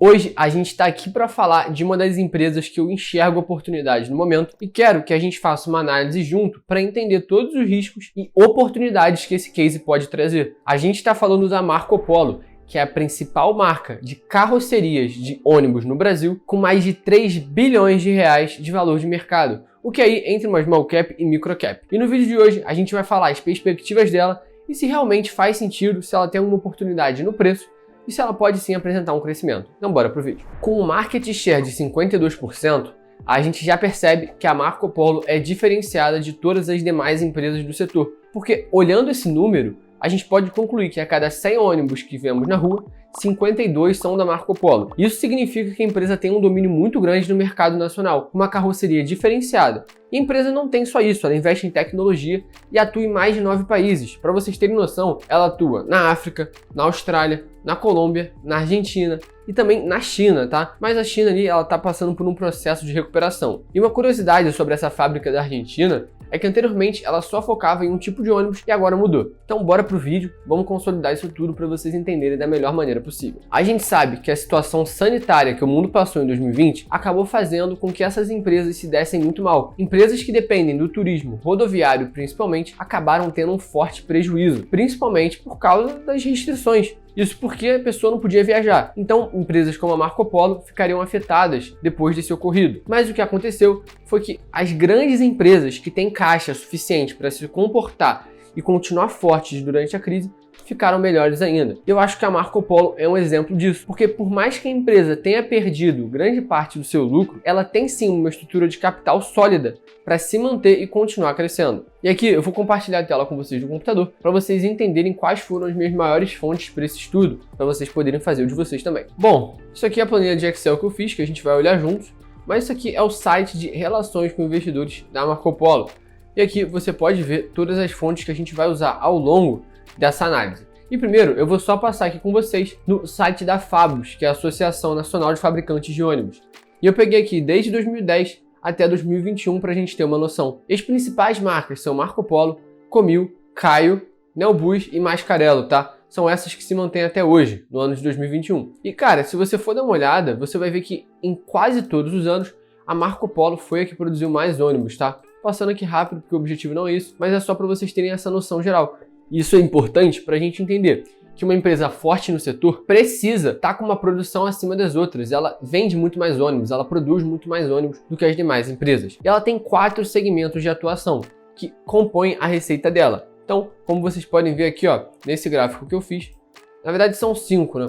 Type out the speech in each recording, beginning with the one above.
Hoje a gente está aqui para falar de uma das empresas que eu enxergo oportunidades no momento e quero que a gente faça uma análise junto para entender todos os riscos e oportunidades que esse case pode trazer. A gente está falando da Marco Polo, que é a principal marca de carrocerias de ônibus no Brasil, com mais de 3 bilhões de reais de valor de mercado, o que aí entre uma small cap e micro cap. E no vídeo de hoje a gente vai falar as perspectivas dela e se realmente faz sentido, se ela tem uma oportunidade no preço e se ela pode sim apresentar um crescimento. Então bora pro vídeo. Com um market share de 52%, a gente já percebe que a Marco Polo é diferenciada de todas as demais empresas do setor, porque olhando esse número, a gente pode concluir que a cada 100 ônibus que vemos na rua, 52 são da Marco Polo. Isso significa que a empresa tem um domínio muito grande no mercado nacional, uma carroceria diferenciada. E a empresa não tem só isso, ela investe em tecnologia e atua em mais de 9 países. Para vocês terem noção, ela atua na África, na Austrália, na Colômbia, na Argentina e também na China, tá? Mas a China ali, ela tá passando por um processo de recuperação. E uma curiosidade sobre essa fábrica da Argentina é que anteriormente ela só focava em um tipo de ônibus e agora mudou. Então bora pro vídeo, vamos consolidar isso tudo para vocês entenderem da melhor maneira possível. A gente sabe que a situação sanitária que o mundo passou em 2020 acabou fazendo com que essas empresas se dessem muito mal. Empresas que dependem do turismo rodoviário principalmente acabaram tendo um forte prejuízo, principalmente por causa das restrições. Isso porque a pessoa não podia viajar. Então, empresas como a Marco Polo ficariam afetadas depois desse ocorrido. Mas o que aconteceu foi que as grandes empresas que têm caixa suficiente para se comportar e continuar fortes durante a crise ficaram melhores ainda. Eu acho que a Marco Polo é um exemplo disso, porque por mais que a empresa tenha perdido grande parte do seu lucro, ela tem sim uma estrutura de capital sólida para se manter e continuar crescendo. E aqui eu vou compartilhar a tela com vocês no computador para vocês entenderem quais foram as minhas maiores fontes para esse estudo, para vocês poderem fazer o de vocês também. Bom, isso aqui é a planilha de Excel que eu fiz, que a gente vai olhar juntos, mas isso aqui é o site de relações com investidores da Marco Polo. E aqui você pode ver todas as fontes que a gente vai usar ao longo dessa análise. E primeiro, eu vou só passar aqui com vocês no site da Fabus, que é a Associação Nacional de Fabricantes de Ônibus. E eu peguei aqui desde 2010 até 2021 para a gente ter uma noção. As principais marcas são Marco Polo, Comil, Caio, Neobus e Mascarello, tá? São essas que se mantêm até hoje, no ano de 2021. E cara, se você for dar uma olhada, você vai ver que em quase todos os anos, a Marco Polo foi a que produziu mais ônibus, tá? Passando aqui rápido, porque o objetivo não é isso, mas é só para vocês terem essa noção geral. Isso é importante para a gente entender que uma empresa forte no setor precisa estar com uma produção acima das outras. Ela vende muito mais ônibus, ela produz muito mais ônibus do que as demais empresas. E ela tem 4 segmentos de atuação que compõem a receita dela. Então, como vocês podem ver aqui, ó, nesse gráfico que eu fiz, na verdade são 5, né?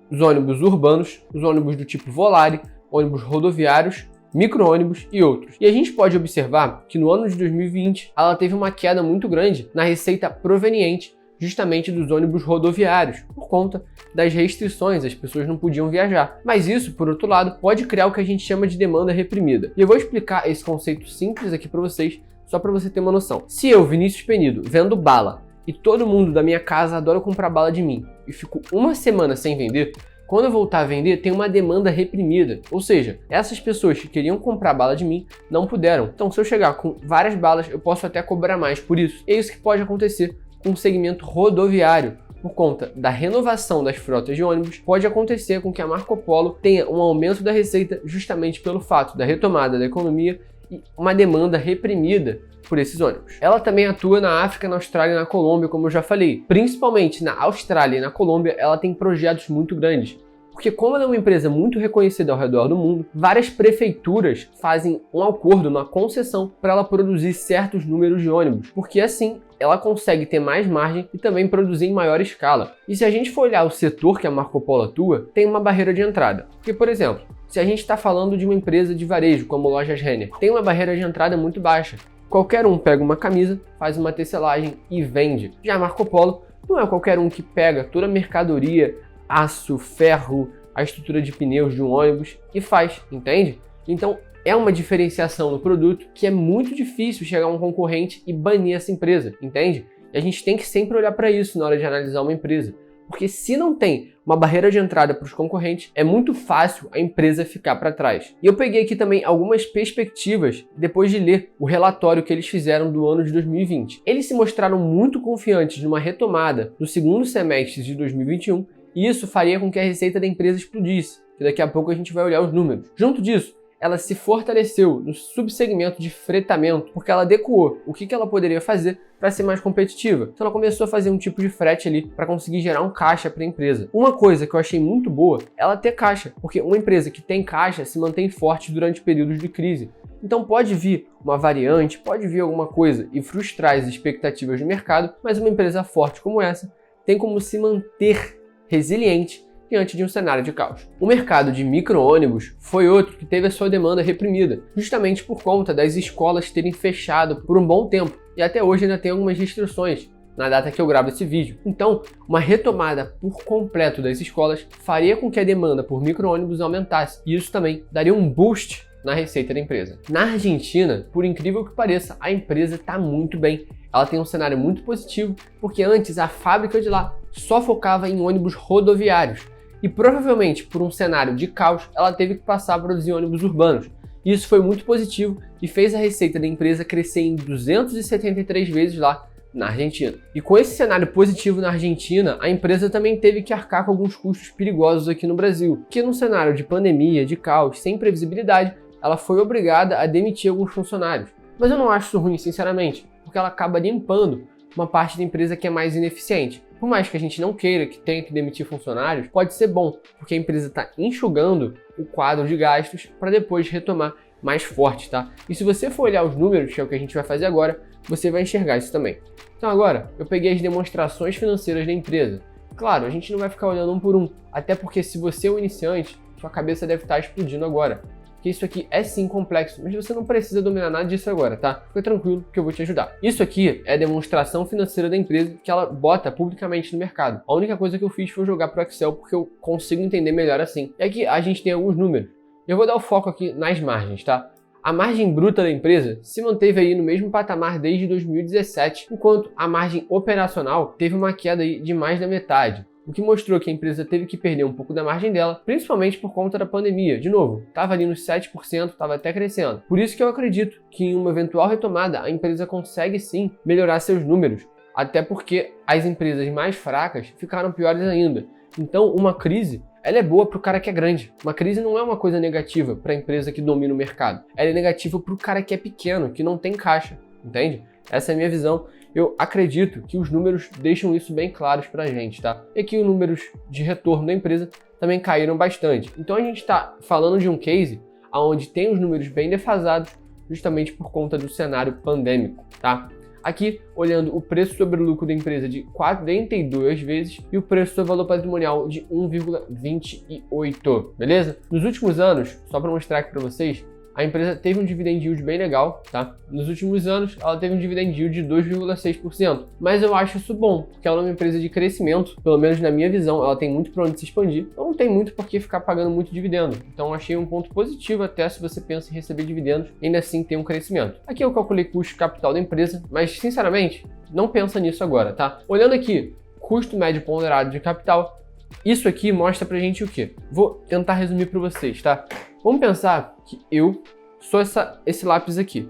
Os ônibus urbanos, os ônibus do tipo Volare, ônibus rodoviários, micro-ônibus e outros. E a gente pode observar que no ano de 2020 ela teve uma queda muito grande na receita proveniente justamente dos ônibus rodoviários, por conta das restrições, as pessoas não podiam viajar. Mas isso, por outro lado, pode criar o que a gente chama de demanda reprimida. E eu vou explicar esse conceito simples aqui para vocês, só para você ter uma noção. Se eu, Vinícius Penido, vendo bala e todo mundo da minha casa adora comprar bala de mim e fico uma semana sem vender, quando eu voltar a vender, tem uma demanda reprimida. Ou seja, essas pessoas que queriam comprar bala de mim não puderam. Então, se eu chegar com várias balas, eu posso até cobrar mais por isso. E é isso que pode acontecer com o segmento rodoviário. Por conta da renovação das frotas de ônibus, pode acontecer com que a Marco Polo tenha um aumento da receita justamente pelo fato da retomada da economia e uma demanda reprimida por esses ônibus. Ela também atua na África, na Austrália e na Colômbia, como eu já falei. Principalmente na Austrália e na Colômbia, ela tem projetos muito grandes. Porque como ela é uma empresa muito reconhecida ao redor do mundo, várias prefeituras fazem um acordo, uma concessão para ela produzir certos números de ônibus, porque assim ela consegue ter mais margem e também produzir em maior escala. E se a gente for olhar o setor que a Marco Polo atua, tem uma barreira de entrada. Porque, por exemplo, se a gente está falando de uma empresa de varejo, como Lojas Renner, tem uma barreira de entrada muito baixa. Qualquer um pega uma camisa, faz uma tecelagem e vende. Já a Marco Polo não é qualquer um que pega toda a mercadoria, aço, ferro, a estrutura de pneus de um ônibus e faz, entende? Então é uma diferenciação no produto que é muito difícil chegar um concorrente e banir essa empresa, entende? E a gente tem que sempre olhar para isso na hora de analisar uma empresa. Porque se não tem uma barreira de entrada para os concorrentes, é muito fácil a empresa ficar para trás. E eu peguei aqui também algumas perspectivas depois de ler o relatório que eles fizeram do ano de 2020. Eles se mostraram muito confiantes numa retomada no segundo semestre de 2021 e isso faria com que a receita da empresa explodisse. que daqui a pouco a gente vai olhar os números. Junto disso, ela se fortaleceu no subsegmento de fretamento, porque ela adequou o que ela poderia fazer para ser mais competitiva. Então ela começou a fazer um tipo de frete ali para conseguir gerar um caixa para a empresa. Uma coisa que eu achei muito boa é ela ter caixa, porque uma empresa que tem caixa se mantém forte durante períodos de crise. Então pode vir uma variante, pode vir alguma coisa e frustrar as expectativas do mercado, mas uma empresa forte como essa tem como se manter resiliente diante de um cenário de caos. O mercado de micro-ônibus foi outro que teve a sua demanda reprimida, justamente por conta das escolas terem fechado por um bom tempo, e até hoje ainda tem algumas restrições na data que eu gravo esse vídeo. Então, uma retomada por completo das escolas faria com que a demanda por micro-ônibus aumentasse, e isso também daria um boost na receita da empresa. Na Argentina, por incrível que pareça, a empresa está muito bem. Ela tem um cenário muito positivo, porque antes a fábrica de lá só focava em ônibus rodoviários, e provavelmente por um cenário de caos, ela teve que passar a produzir ônibus urbanos. Isso foi muito positivo e fez a receita da empresa crescer em 273 vezes lá na Argentina. E com esse cenário positivo na Argentina, a empresa também teve que arcar com alguns custos perigosos aqui no Brasil, que num cenário de pandemia, de caos, sem previsibilidade, ela foi obrigada a demitir alguns funcionários. Mas eu não acho isso ruim, sinceramente, porque ela acaba limpando uma parte da empresa que é mais ineficiente. Por mais que a gente não queira que tenha que demitir funcionários, pode ser bom, porque a empresa está enxugando o quadro de gastos para depois retomar mais forte, tá? E se você for olhar os números, que é o que a gente vai fazer agora, você vai enxergar isso também. Então agora, eu peguei as demonstrações financeiras da empresa. Claro, a gente não vai ficar olhando um por um, até porque se você é um iniciante, sua cabeça deve estar explodindo agora. Que isso aqui é sim complexo, mas você não precisa dominar nada disso agora, tá? Fica tranquilo que eu vou te ajudar. Isso aqui é a demonstração financeira da empresa que ela bota publicamente no mercado. A única coisa que eu fiz foi jogar pro Excel porque eu consigo entender melhor assim. E aqui a gente tem alguns números. Eu vou dar o foco aqui nas margens, tá? A margem bruta da empresa se manteve aí no mesmo patamar desde 2017, enquanto a margem operacional teve uma queda aí de mais da metade. O que mostrou que a empresa teve que perder um pouco da margem dela, principalmente por conta da pandemia. De novo, estava ali nos 7%, estava até crescendo. Por isso que eu acredito que em uma eventual retomada, a empresa consegue sim melhorar seus números, até porque as empresas mais fracas ficaram piores ainda. Então, uma crise, ela é boa para o cara que é grande. Uma crise não é uma coisa negativa para a empresa que domina o mercado. Ela é negativa para o cara que é pequeno, que não tem caixa, entende? Essa é a minha visão. Eu acredito que os números deixam isso bem claros pra gente, tá? E que os números de retorno da empresa também caíram bastante. Então a gente está falando de um case onde tem os números bem defasados justamente por conta do cenário pandêmico, tá? Aqui, olhando o preço sobre o lucro da empresa de 42 vezes e o preço sobre o valor patrimonial de 1,28, beleza? Nos últimos anos, só para mostrar aqui para vocês, a empresa teve um dividend yield bem legal, tá? Nos últimos anos, ela teve um dividend yield de 2,6%. Mas eu acho isso bom, porque ela é uma empresa de crescimento, pelo menos na minha visão, ela tem muito para onde se expandir, então não tem muito por que ficar pagando muito dividendo. Então eu achei um ponto positivo até se você pensa em receber dividendos, ainda assim tem um crescimento. Aqui eu calculei custo capital da empresa, mas sinceramente, não pensa nisso agora, tá? Olhando aqui, custo médio ponderado de capital, isso aqui mostra pra gente o quê? Vou tentar resumir para vocês, tá? Vamos pensar que eu sou esse lápis aqui.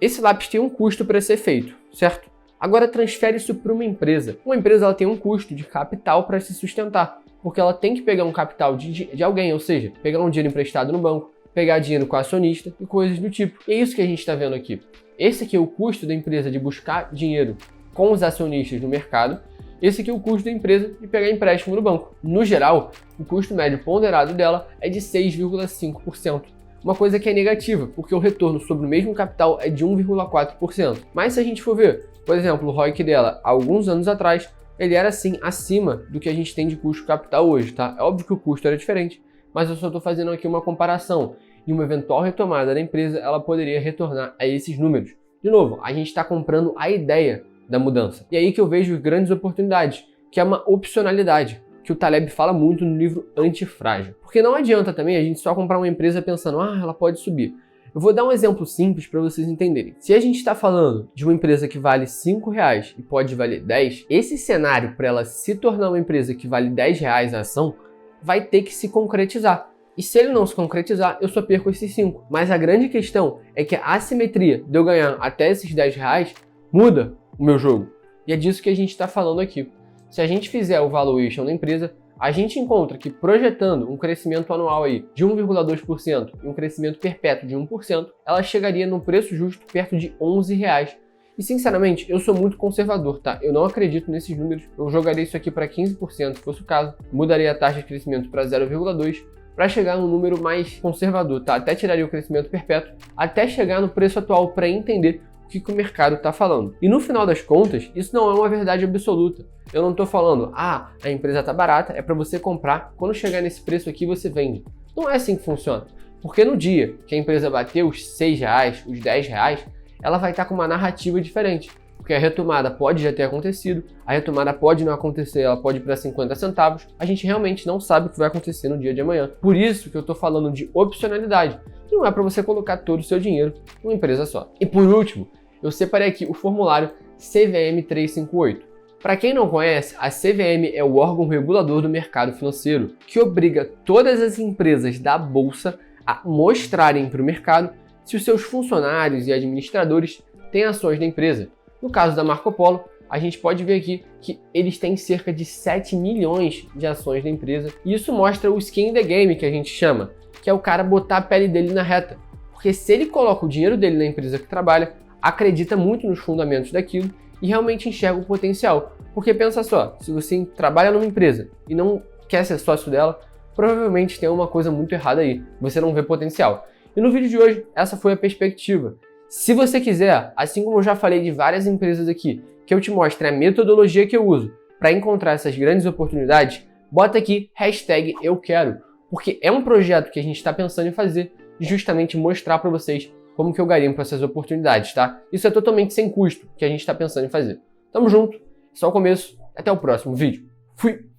Esse lápis tem um custo para ser feito, certo? Agora transfere isso para uma empresa. Uma empresa ela tem um custo de capital para se sustentar, porque ela tem que pegar um capital de alguém, ou seja, pegar um dinheiro emprestado no banco, pegar dinheiro com acionista e coisas do tipo. E é isso que a gente está vendo aqui. Esse aqui é o custo da empresa de buscar dinheiro com os acionistas no mercado. Esse aqui é o custo da empresa de pegar empréstimo no banco. No geral, o custo médio ponderado dela é de 6,5%. Uma coisa que é negativa, porque o retorno sobre o mesmo capital é de 1,4%. Mas se a gente for ver, por exemplo, o ROIC dela, há alguns anos atrás, ele era sim acima do que a gente tem de custo capital hoje, tá? É óbvio que o custo era diferente, mas eu só estou fazendo aqui uma comparação. E uma eventual retomada da empresa, ela poderia retornar a esses números. De novo, a gente está comprando a ideia da mudança. E aí que eu vejo grandes oportunidades, que é uma opcionalidade, que o Taleb fala muito no livro Antifrágil. Porque não adianta também a gente só comprar uma empresa pensando, ela pode subir. Eu vou dar um exemplo simples para vocês entenderem. Se a gente está falando de uma empresa que vale R$5 e pode valer 10, esse cenário para ela se tornar uma empresa que vale R$10 a ação, vai ter que se concretizar. E se ele não se concretizar, eu só perco esses 5. Mas a grande questão é que a assimetria de eu ganhar até esses R$10 muda o meu jogo. E é disso que a gente está falando aqui. Se a gente fizer o valuation da empresa, a gente encontra que projetando um crescimento anual aí de 1,2% e um crescimento perpétuo de 1%, ela chegaria no preço justo perto de R$11. E sinceramente, eu sou muito conservador, tá? Eu não acredito nesses números, eu jogaria isso aqui para 15%, se fosse o caso, mudaria a taxa de crescimento para 0,2%, para chegar num número mais conservador, tá? Até tiraria o crescimento perpétuo, até chegar no preço atual para entender o que o mercado está falando. E no final das contas, isso não é uma verdade absoluta. Eu não estou falando, a empresa está barata, é para você comprar, quando chegar nesse preço aqui você vende. Não é assim que funciona. Porque no dia que a empresa bater os R$6, os R$10, ela vai estar com uma narrativa diferente. Porque a retomada pode já ter acontecido, a retomada pode não acontecer, ela pode ir para 50 centavos. A gente realmente não sabe o que vai acontecer no dia de amanhã. Por isso que eu estou falando de opcionalidade. Não é para você colocar todo o seu dinheiro numa empresa só. E por último, eu separei aqui o formulário CVM 358. Para quem não conhece, a CVM é o órgão regulador do mercado financeiro, que obriga todas as empresas da bolsa a mostrarem para o mercado se os seus funcionários e administradores têm ações da empresa. No caso da Marco Polo, a gente pode ver aqui que eles têm cerca de 7 milhões de ações da empresa, e isso mostra o skin in the game que a gente chama, que é o cara botar a pele dele na reta. Porque se ele coloca o dinheiro dele na empresa que trabalha, acredita muito nos fundamentos daquilo e realmente enxerga o potencial. Porque pensa só, se você trabalha numa empresa e não quer ser sócio dela, provavelmente tem uma coisa muito errada aí, você não vê potencial. E no vídeo de hoje, essa foi a perspectiva. Se você quiser, assim como eu já falei de várias empresas aqui, que eu te mostre a metodologia que eu uso para encontrar essas grandes oportunidades, bota aqui #EuQuero, porque é um projeto que a gente está pensando em fazer e justamente mostrar para vocês como que eu garimpo essas oportunidades, tá? Isso é totalmente sem custo que a gente está pensando em fazer. Tamo junto, só o começo, até o próximo vídeo. Fui!